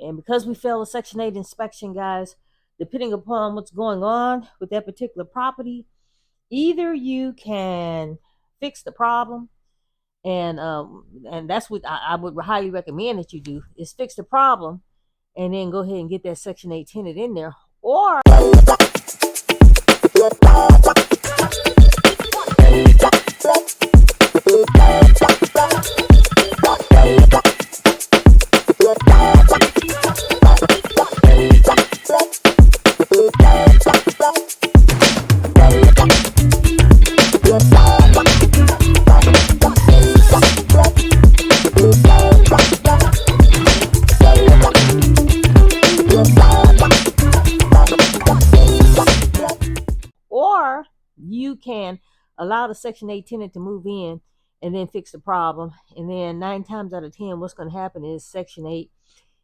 And because we failed a Section 8 inspection, guys, depending upon what's going on with that particular property, either you can fix the problem, and that's what I would highly recommend that you do, is fix the problem and then go ahead and get that Section 8 tenant in there. Or you can allow the Section 8 tenant to move in and then fix the problem. And then 9 times out of 10, what's going to happen is Section 8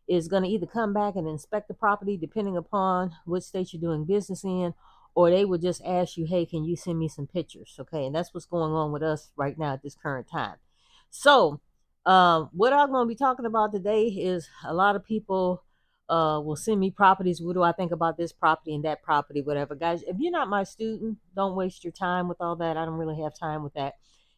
is going to either come back and inspect the property, depending upon which state you're doing business in, or they would just ask you, hey, can you send me some pictures? Okay, and that's what's going on with us right now at this current time. So, what I'm going to be talking about today is a lot of people will send me properties. What do I think about this property and that property, whatever. Guys, if you're not my student, don't waste your time with all that. I don't really have time with that.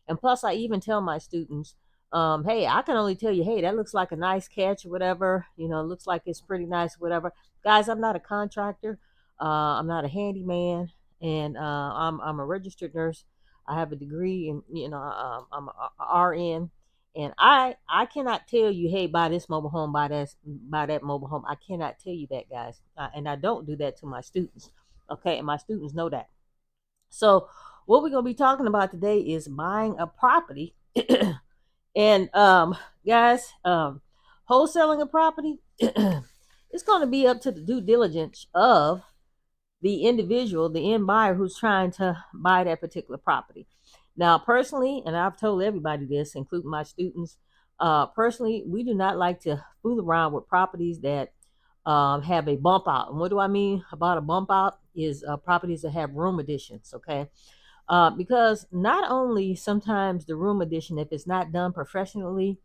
And plus, I even tell my students, hey, I can only tell you, hey, that looks like a nice catch or whatever. You know, it looks like it's pretty nice, whatever. Guys, I'm not a contractor. I'm not a handyman, and I'm a registered nurse. I have a degree in, I'm a RN, and I cannot tell you, hey, buy this mobile home, buy that mobile home. I cannot tell you that, guys, and I don't do that to my students. Okay, and my students know that. So what we're gonna be talking about today is buying a property, and guys, wholesaling a property. It's going to be up to the due diligence of the individual, the end buyer who's trying to buy that particular property. Now, personally, and I've told everybody this, including my students, personally, we do not like to fool around with properties that have a bump out. And what do I mean about a bump out? Is properties that have room additions, okay? Because not only sometimes the room addition, if it's not done professionally,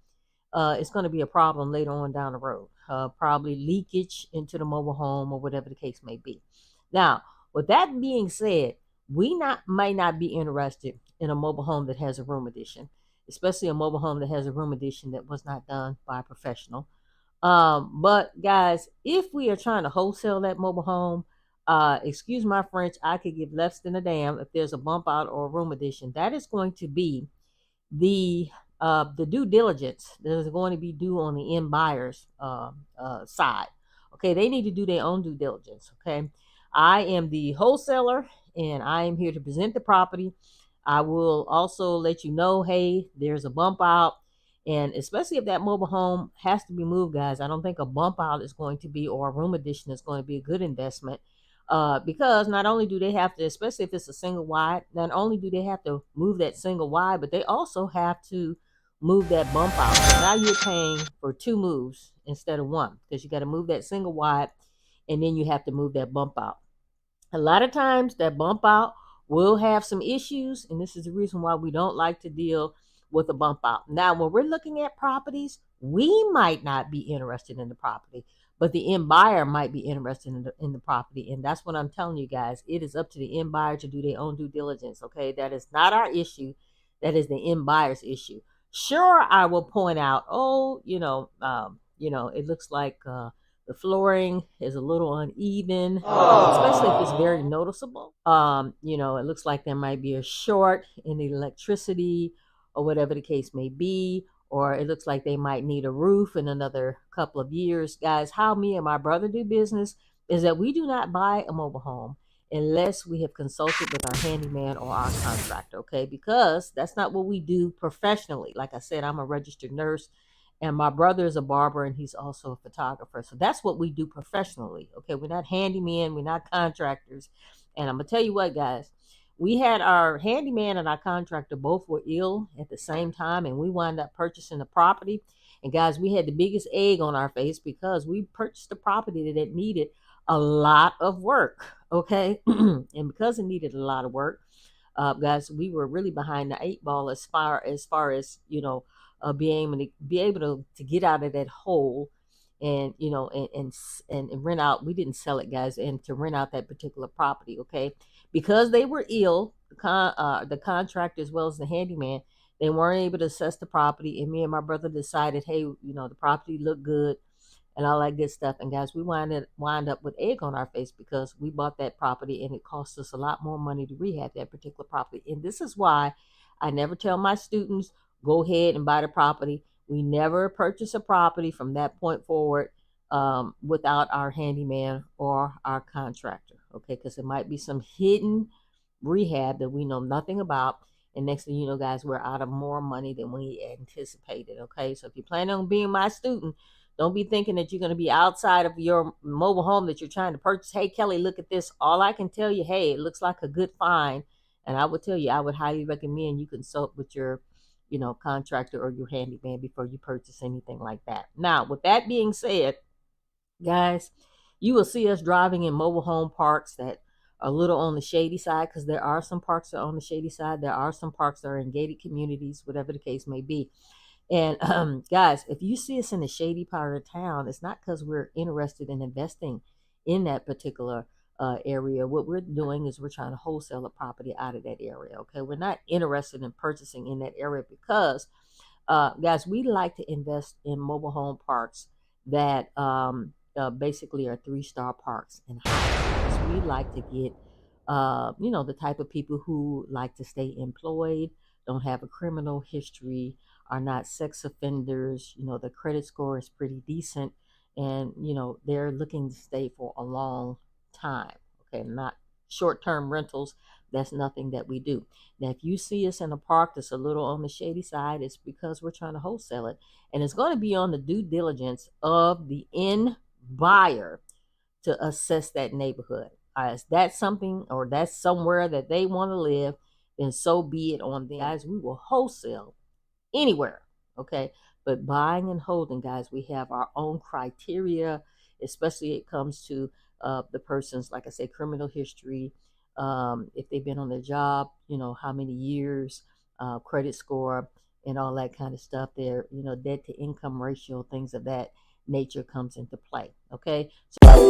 it's going to be a problem later on down the road. Probably leakage into the mobile home or whatever the case may be. Now, with that being said, we might not be interested in a mobile home that has a room addition, especially a mobile home that has a room addition that was not done by a professional. But guys, if we are trying to wholesale that mobile home, excuse my French, I could give less than a damn if there's a bump out or a room addition. That is going to be the due diligence that is going to be due on the end buyer's side. Okay, they need to do their own due diligence. Okay, I am the wholesaler and I am here to present the property. I will also let you know, hey, there's a bump out. And especially if that mobile home has to be moved, guys, I don't think a bump out is going to be, or a room addition is going to be a good investment. Because not only do they have to, especially if it's a single wide, not only do they have to move that single wide, but they also have to move that bump out. So now you're paying for 2 moves instead of one, because you got to move that single wide and then you have to move that bump out. A lot of times that bump out will have some issues, and this is the reason why we don't like to deal with a bump out. Now, when we're looking at properties, we might not be interested in the property, but the end buyer might be interested in the property. And that's what I'm telling you guys. It is up to the end buyer to do their own due diligence. Okay, that is not our issue. That is the end buyer's issue. Sure, I will point out, oh, it looks like the flooring is a little uneven, especially if it's very noticeable. It looks like there might be a short in the electricity or whatever the case may be, or it looks like they might need a roof in another couple of years. Guys, how me and my brother do business is that we do not buy a mobile home unless we have consulted with our handyman or our contractor, okay? Because that's not what we do professionally. Like I said, I'm a registered nurse and my brother is a barber and he's also a photographer. So that's what we do professionally, okay? We're not handymen, we're not contractors. And I'm going to tell you what, guys, we had our handyman and our contractor both were ill at the same time, and we wound up purchasing the property. And guys, we had the biggest egg on our face because we purchased a property that needed a lot of work, okay? And because it needed a lot of work, guys, we were really behind the 8 ball as far as being able to get out of that hole and and rent out. We didn't sell it, guys, and to rent out that particular property, okay? Because they were ill, the contractor as well as the handyman, they weren't able to assess the property, and me and my brother decided, hey, the property looked good and all that good stuff. And guys, we wind up with egg on our face because we bought that property and it cost us a lot more money to rehab that particular property. And this is why I never tell my students, go ahead and buy the property. We never purchase a property from that point forward without our handyman or our contractor, okay? Because there might be some hidden rehab that we know nothing about. And next thing you know, guys, we're out of more money than we anticipated, okay? So if you plan on being my student, don't be thinking that you're going to be outside of your mobile home that you're trying to purchase. Hey, Kelly, look at this. All I can tell you, hey, it looks like a good find. And I would tell you, I would highly recommend you consult with your, contractor or your handyman before you purchase anything like that. Now, with that being said, guys, you will see us driving in mobile home parks that are a little on the shady side, because there are some parks that are on the shady side. There are some parks that are in gated communities, whatever the case may be. And guys, if you see us in a shady part of town, it's not because we're interested in investing in that particular area. What we're doing is we're trying to wholesale a property out of that area. Okay, we're not interested in purchasing in that area because, guys, we like to invest in mobile home parks that basically are 3-star parks and higher. Because we like to get, the type of people who like to stay employed, don't have a criminal history, are not sex offenders. The credit score is pretty decent, and they're looking to stay for a long time. Okay, not short-term rentals. That's nothing that we do. Now, if you see us in a park that's a little on the shady side, it's because we're trying to wholesale it, and it's going to be on the due diligence of the end buyer to assess that neighborhood. Is that something, or that's somewhere that they want to live, then so be it on them. Guys, we will wholesale anywhere, okay? But buying and holding, guys, we have our own criteria, especially it comes to the person's, like I say, criminal history, if they've been on their job, how many years, credit score, and all that kind of stuff. Their, debt to income ratio, things of that nature comes into play, okay? So